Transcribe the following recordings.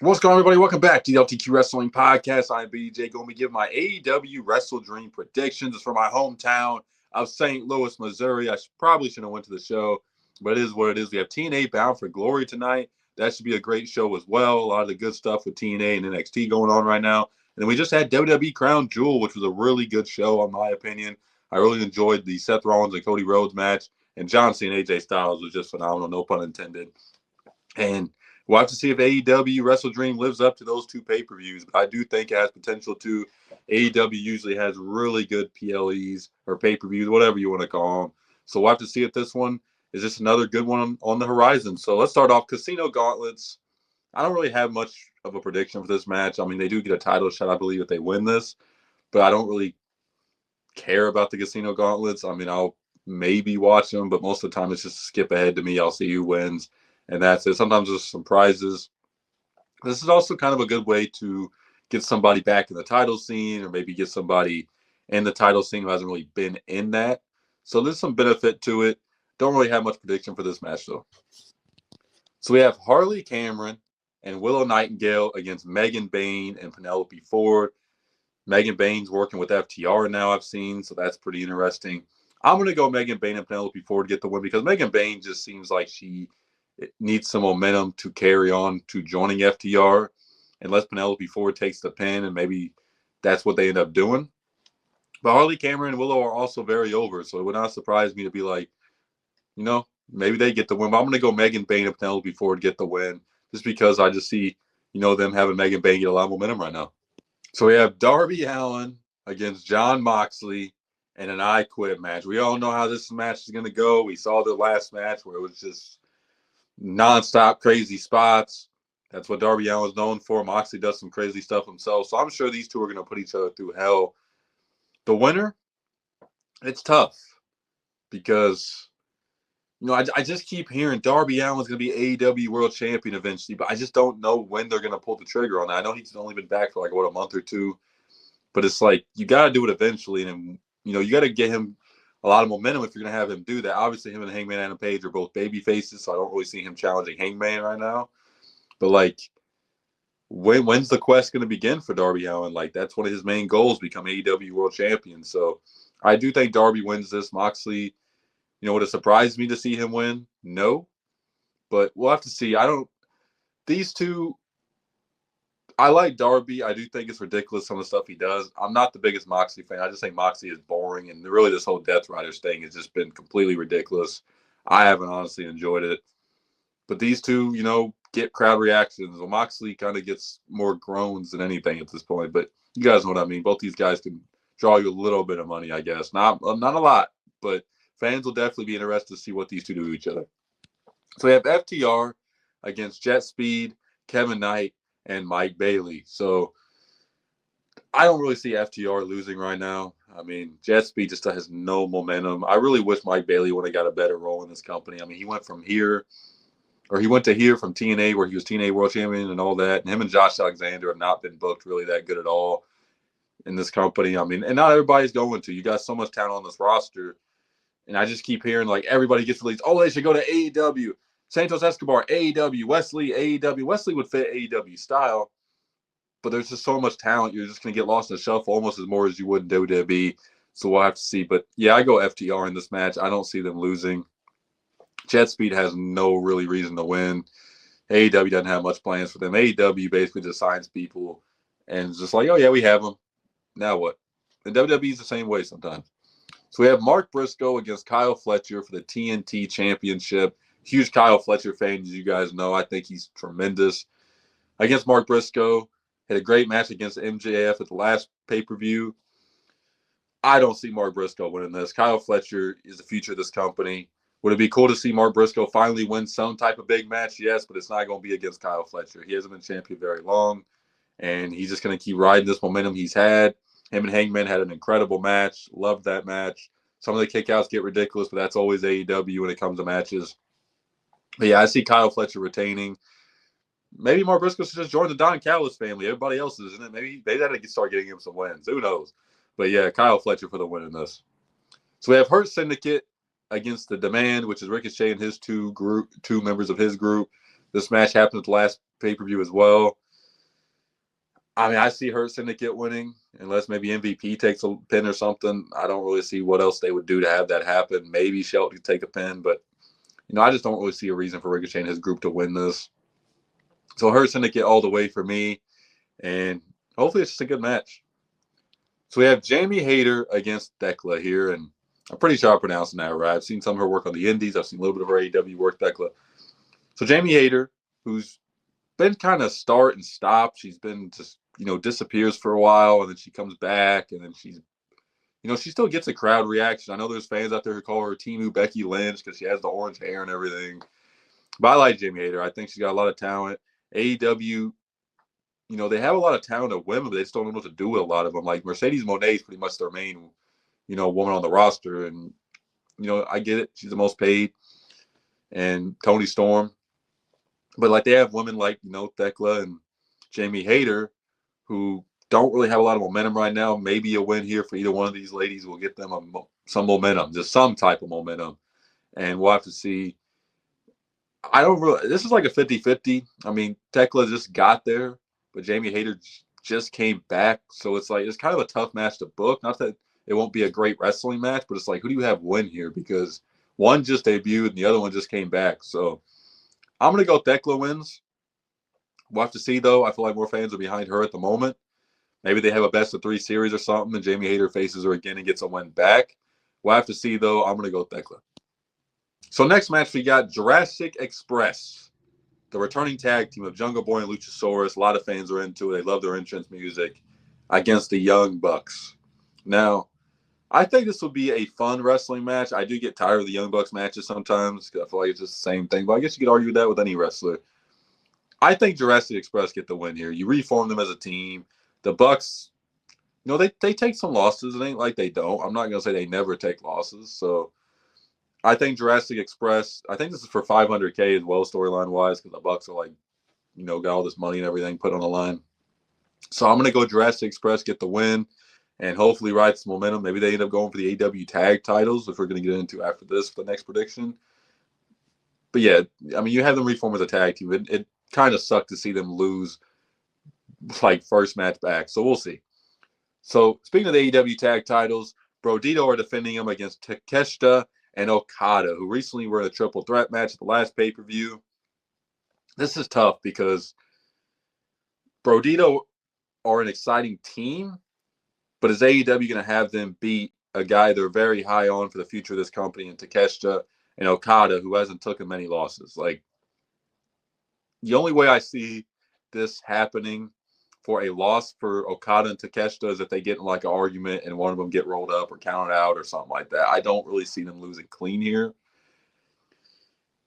What's going on, everybody? Welcome back to the LTQ Wrestling Podcast. I'm BDJ. Going to give my AEW WrestleDream predictions. It's from my hometown of St. Louis, Missouri. I probably shouldn't have went to the show, but it is what it is. We have TNA Bound for Glory tonight. That should be a great show as well. A lot of the good stuff with TNA and NXT going on right now. And then we just had WWE Crown Jewel, which was a really good show, in my opinion. I really enjoyed the Seth Rollins and Cody Rhodes match. And John Cena and AJ Styles was just phenomenal, no pun intended. And we'll have to see if AEW WrestleDream lives up to those two pay-per-views. But I do think it has potential to. AEW usually has really good PLEs or pay-per-views, whatever you want to call them. So we'll have to see if this one is just another good one on the horizon. So let's start off Casino Gauntlets. I don't really have much of a prediction for this match. I mean, they do get a title shot, I believe, if they win this. But I don't really care about the Casino Gauntlets. I mean, I'll maybe watch them, but most of the time it's just a skip ahead to me. I'll see who wins. And that's it. Sometimes there's some prizes. This is also kind of a good way to get somebody back in the title scene, or maybe get somebody in the title scene who hasn't really been in that. So there's some benefit to it. Don't really have much prediction for this match, though. So we have Harley Cameron and Willow Nightingale against Megan Bayne and Penelope Ford. Megan Bayne's working with FTR now, I've seen, so that's pretty interesting. I'm going to go Megan Bayne and Penelope Ford to get the win because Megan Bayne just seems like she needs some momentum to carry on to joining FTR, unless Penelope Ford takes the pin, and maybe that's what they end up doing. But Harley Cameron and Willow are also very over, so it would not surprise me to be like, maybe they get the win. But I'm going to go Megan Bayne and Penelope Ford get the win, just because I just see, them having Megan Bayne get a lot of momentum right now. So we have Darby Allin against Jon Moxley in an I Quit match. We all know how this match is going to go. We saw the last match where it was just nonstop crazy spots. That's what Darby Allin's known for. Moxley does some crazy stuff himself. So I'm sure these two are going to put each other through hell. The winner, it's tough because, I just keep hearing Darby Allin's going to be AEW World Champion eventually, but I just don't know when they're going to pull the trigger on that. I know he's only been back for a month or two, but it's like you got to do it eventually. And, you got to get him a lot of momentum if you're going to have him do that. Obviously, him and Hangman Adam Page are both baby faces, so I don't really see him challenging Hangman right now. But, when's the quest going to begin for Darby Allin? That's one of his main goals, become AEW World Champion. So I do think Darby wins this. Moxley, would it surprise me to see him win? No. But we'll have to see. These two, I like Darby. I do think it's ridiculous, some of the stuff he does. I'm not the biggest Moxley fan. I just think Moxley is boring. And really, this whole Death Riders thing has just been completely ridiculous. I haven't honestly enjoyed it. But these two, get crowd reactions. Well, Moxley kind of gets more groans than anything at this point. But you guys know what I mean. Both these guys can draw you a little bit of money, I guess. Not a lot, but fans will definitely be interested to see what these two do to each other. So we have FTR against Jet Speed, Kevin Knight, and Mike Bailey. So I don't really see FTR losing right now. I mean, Jet Speed just has no momentum. I really wish Mike Bailey would have got a better role in this company. I mean, he went to here from TNA, where he was TNA World Champion and all that. And him and Josh Alexander have not been booked really that good at all in this company. I mean, and not everybody's going to. You got so much talent on this roster. And I just keep hearing, everybody gets released. Oh, they should go to AEW. Santos Escobar, AEW. Wesley, AEW. Wesley would fit AEW style. But there's just so much talent. You're just going to get lost in the shuffle almost as more as you would in WWE. So we'll have to see. But, yeah, I go FTR in this match. I don't see them losing. Jet Speed has no really reason to win. AEW doesn't have much plans for them. AEW basically just signs people and it's just like, oh, yeah, we have them. Now what? And WWE is the same way sometimes. So we have Mark Briscoe against Kyle Fletcher for the TNT Championship. Huge Kyle Fletcher fan, as you guys know. I think he's tremendous. Against Mark Briscoe, had a great match against MJF at the last pay-per-view. I don't see Mark Briscoe winning this. Kyle Fletcher is the future of this company. Would it be cool to see Mark Briscoe finally win some type of big match? Yes, but it's not going to be against Kyle Fletcher. He hasn't been champion very long, and he's just going to keep riding this momentum he's had. Him and Hangman had an incredible match. Loved that match. Some of the kickouts get ridiculous, but that's always AEW when it comes to matches. But yeah, I see Kyle Fletcher retaining. Maybe Mark Briscoe should just join the Don Callis family. Everybody else is, isn't it? Maybe they got to start getting him some wins. Who knows? But yeah, Kyle Fletcher for the win in this. So we have Hurt Syndicate against the Demand, which is Ricochet and his two members of his group. This match happened at the last pay-per-view as well. I mean, I see Hurt Syndicate winning unless maybe MVP takes a pin or something. I don't really see what else they would do to have that happen. Maybe Shelton could take a pin, but I just don't really see a reason for Ricochet and his group to win this. So Hurt Syndicate all the way for me, and hopefully it's just a good match. So we have Jamie Hayter against Thekla here, and I'm pretty sure I'm pronouncing that right. I've seen some of her work on the Indies. I've seen a little bit of her AEW work, Thekla. So Jamie Hayter, who's been kind of start and stop. She's been just, disappears for a while, and then she comes back, and then she's, she still gets a crowd reaction. I know there's fans out there who call her Timu Becky Lynch because she has the orange hair and everything. But I like Jamie Hayter. I think she's got a lot of talent. AEW, they have a lot of talented women, but they just don't know what to do with a lot of them. Like Mercedes Moné is pretty much their main, woman on the roster. And, I get it. She's the most paid. And Toni Storm. But, like, they have women like, Thekla and Jamie Hayter who don't really have a lot of momentum right now. Maybe a win here for either one of these ladies will get them some momentum, just some type of momentum. And we'll have to see. This is like a 50-50. I mean, Thekla just got there, but Jamie Hayter just came back. So it's kind of a tough match to book. Not that it won't be a great wrestling match, but it's like, who do you have win here? Because one just debuted and the other one just came back. So I'm going to go Thekla wins. We'll have to see, though. I feel like more fans are behind her at the moment. Maybe they have a best-of-3 series or something, and Jamie Hayter faces her again and gets a win back. We'll have to see, though. I'm going to go Thekla. So next match, we got Jurassic Express, the returning tag team of Jungle Boy and Luchasaurus. A lot of fans are into it. They love their entrance music against the Young Bucks. Now, I think this will be a fun wrestling match. I do get tired of the Young Bucks matches sometimes because I feel like it's just the same thing. But I guess you could argue that with any wrestler. I think Jurassic Express get the win here. You reform them as a team. The Bucks, they take some losses. It ain't like they don't. I'm not going to say they never take losses. So I think Jurassic Express, I think this is for $500K as well, storyline-wise, because the Bucks are got all this money and everything put on the line. So I'm going to go Jurassic Express, get the win, and hopefully ride some momentum. Maybe they end up going for the AEW tag titles, if we're going to get into after this for the next prediction. But yeah, I mean, you have them reform as a tag team. It kind of sucked to see them lose first match back. So we'll see. So speaking of the AEW tag titles, Brodito are defending them against Takeshita and Okada, who recently were in a triple threat match at the last pay-per-view. This is tough because Brodito are an exciting team, but is AEW going to have them beat a guy they're very high on for the future of this company in Takeshita and Okada, who hasn't taken many losses? The only way I see this happening for a loss for Okada and Takeshita is if they get in an argument and one of them get rolled up or counted out or something like that. I don't really see them losing clean here.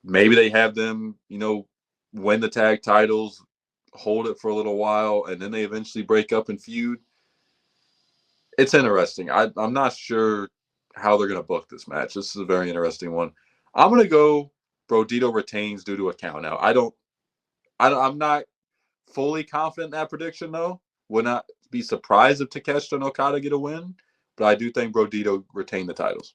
Maybe they have them, win the tag titles, hold it for a little while, and then they eventually break up and feud. It's interesting. I'm not sure how they're going to book this match. This is a very interesting one. I'm going to go Brodito retains due to a count out. I'm not fully confident in that prediction, though. Would not be surprised if Takeshita and Okada get a win, but I do think Brodito retain the titles.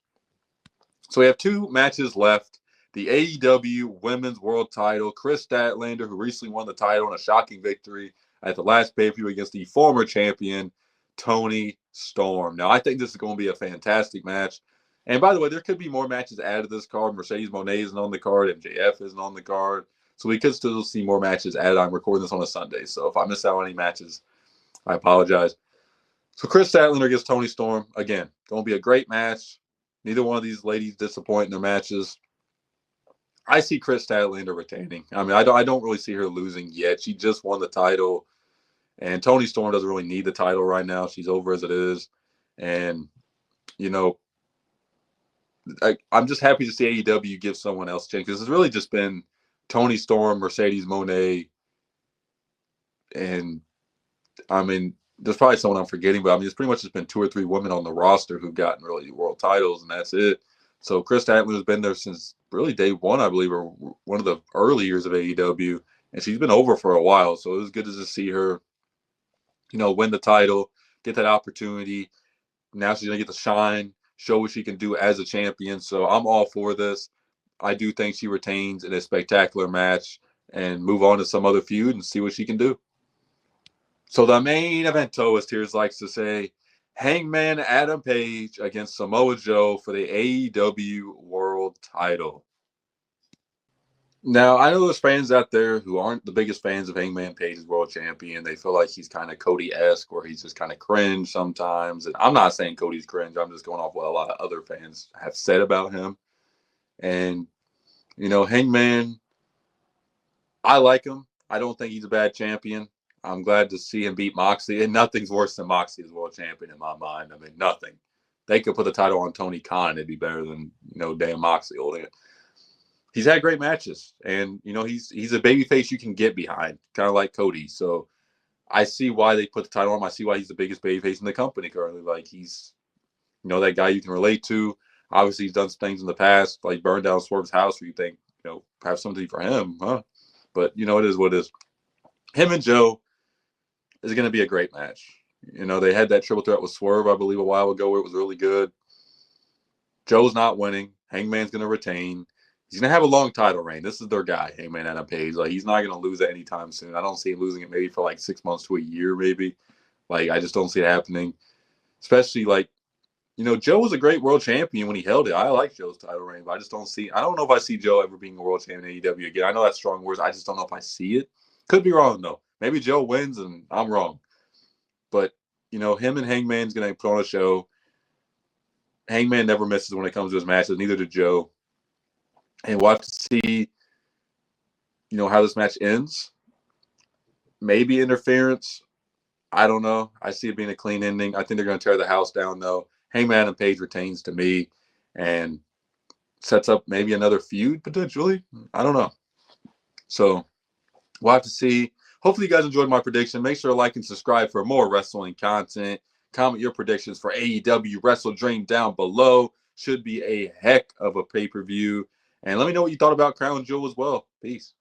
So we have two matches left. The AEW Women's World Title, Chris Statlander, who recently won the title in a shocking victory at the last pay-per-view against the former champion, Toni Storm. Now, I think this is going to be a fantastic match. And by the way, there could be more matches added to this card. Mercedes Moné isn't on the card. MJF isn't on the card. So we could still see more matches added. I'm recording this on a Sunday. So if I miss out on any matches, I apologize. So Chris Statlander against Toni Storm. Again, going to be a great match. Neither one of these ladies disappoint in their matches. I see Chris Statlander retaining. I mean, I don't really see her losing yet. She just won the title. And Toni Storm doesn't really need the title right now. She's over as it is. And, I'm just happy to see AEW give someone else a chance. Because it's really just been Toni Storm, Mercedes Moné, and, I mean, there's probably someone I'm forgetting, but I mean, it's pretty much just been 2 or 3 women on the roster who've gotten really world titles, and that's it. So Chris Statlander has been there since really day one, I believe, or one of the early years of AEW, and she's been over for a while. So it was good to just see her, win the title, get that opportunity. Now she's going to get to shine, show what she can do as a champion. So I'm all for this. I do think she retains in a spectacular match and move on to some other feud and see what she can do. So the main evento, as Tears likes to say, Hangman Adam Page against Samoa Joe for the AEW World Title. Now, I know there's fans out there who aren't the biggest fans of Hangman Page as world champion. They feel like he's kind of Cody-esque, where he's just kind of cringe sometimes. And I'm not saying Cody's cringe. I'm just going off what a lot of other fans have said about him. And, you know, Hangman, I like him. I don't think he's a bad champion. I'm glad to see him beat Moxley. And nothing's worse than Moxley as world champion in my mind. I mean, nothing. They could put the title on Tony Khan. It'd be better than, you know, damn Moxley holding it. He's had great matches, and you know he's a babyface you can get behind, kind of like Cody. So I see why they put the title on him. I see why he's the biggest babyface in the company currently. Like he's, you know, that guy you can relate to. Obviously, he's done some things in the past, like burn down Swerve's house, where you think, you know, have something for him, huh? But you know, it is what it is. Him and Joe is going to be a great match. You know, they had that triple threat with Swerve, I believe, a while ago, where it was really good. Joe's not winning. Hangman's going to retain. He's going to have a long title reign. This is their guy, Hangman Adam Page. Like, he's not going to lose it anytime soon. I don't see him losing it maybe for like 6 months to a year, maybe. Like, I just don't see it happening. Especially, like, you know, Joe was a great world champion when he held it. I like Joe's title reign, but I just don't see – I don't know if I see Joe ever being a world champion in AEW again. I know that's strong words. I just don't know if I see it. Could be wrong, though. Maybe Joe wins and I'm wrong. But, you know, him and Hangman's going to put on a show. Hangman never misses when it comes to his matches. Neither did Joe. And we'll have to see, you know, how this match ends. Maybe interference. I don't know. I see it being a clean ending. I think they're going to tear the house down, though. Hangman and Page retains to me and sets up maybe another feud, potentially. I don't know. So we'll have to see. Hopefully you guys enjoyed my prediction. Make sure to like and subscribe for more wrestling content. Comment your predictions for AEW WrestleDream down below. Should be a heck of a pay-per-view. And let me know what you thought about Crown Jewel as well. Peace.